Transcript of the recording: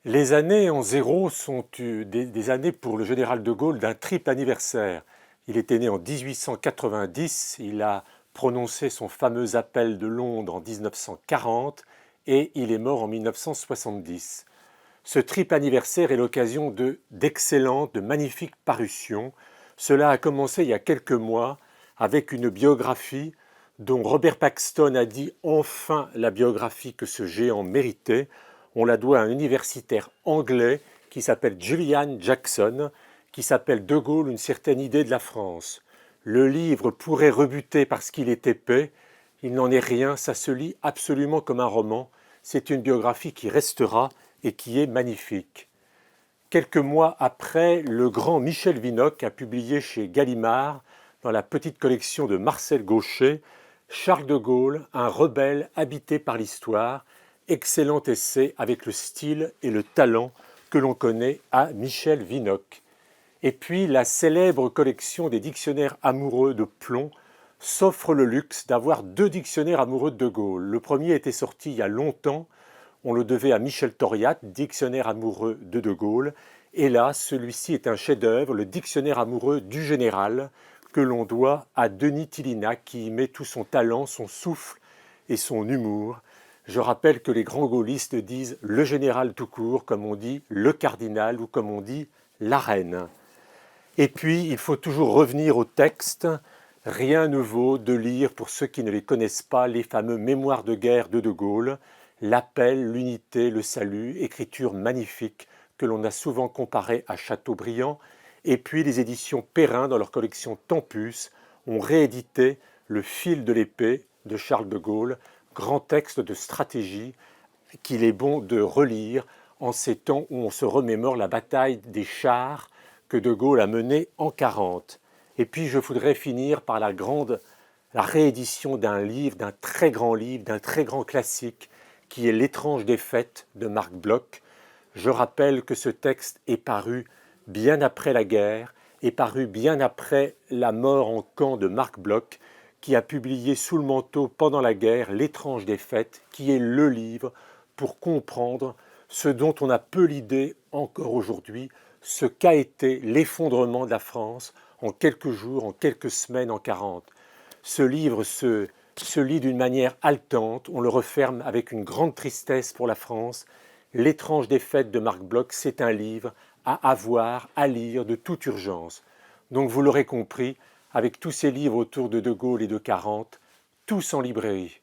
Les années en zéro sont des années pour le général de Gaulle d'un triple anniversaire. Il était né en 1890, il a prononcé son fameux appel de Londres en 1940 et il est mort en 1970. Ce triple anniversaire est l'occasion d'excellentes, de magnifiques parutions. Cela a commencé il y a quelques mois avec une biographie dont Robert Paxton a dit enfin la biographie que ce géant méritait. On la doit à un universitaire anglais qui s'appelle Julian Jackson, qui s'appelle De Gaulle, une certaine idée de la France. Le livre pourrait rebuter parce qu'il est épais. Il n'en est rien, ça se lit absolument comme un roman. C'est une biographie qui restera et qui est magnifique. Quelques mois après, le grand Michel Vinocq a publié chez Gallimard, dans la petite collection de Marcel Gauchet, Charles de Gaulle, un rebelle habité par l'histoire, excellent essai avec le style et le talent que l'on connaît à Michel Vinocq. Et puis la célèbre collection des dictionnaires amoureux de Plomb s'offre le luxe d'avoir deux dictionnaires amoureux de Gaulle. Le premier était sorti il y a longtemps, on le devait à Michel Thoriat, dictionnaire amoureux de Gaulle. Et là, celui-ci est un chef-d'œuvre, le dictionnaire amoureux du général, que l'on doit à Denis Tillinac, qui y met tout son talent, son souffle et son humour. Je rappelle que les grands gaullistes disent le général tout court, comme on dit le cardinal ou comme on dit la reine. Et puis, il faut toujours revenir au texte. Rien ne vaut de lire, pour ceux qui ne les connaissent pas, les fameux mémoires de guerre de Gaulle, l'appel, l'unité, le salut, écriture magnifique que l'on a souvent comparée à Chateaubriand. Et puis les éditions Perrin, dans leur collection Tempus, ont réédité Le fil de l'épée de Charles de Gaulle, grand texte de stratégie qu'il est bon de relire en ces temps où on se remémore la bataille des chars que de Gaulle a menée en 40. Et puis je voudrais finir par la réédition d'un livre, d'un très grand classique, qui est L'étrange défaite de Marc Bloch. Je rappelle que ce texte est paru bien après la guerre, est paru bien après la mort en camp de Marc Bloch, qui a publié sous le manteau pendant la guerre L'étrange défaite, qui est le livre pour comprendre ce dont on a peu l'idée encore aujourd'hui, ce qu'a été l'effondrement de la France en quelques jours, en quelques semaines, en 40. Ce livre se lit d'une manière haletante, on le referme avec une grande tristesse pour la France. L'étrange défaite de Marc Bloch, c'est un livre à avoir, à lire de toute urgence. Donc vous l'aurez compris, avec tous ces livres autour de Gaulle et de 40, tous en librairie.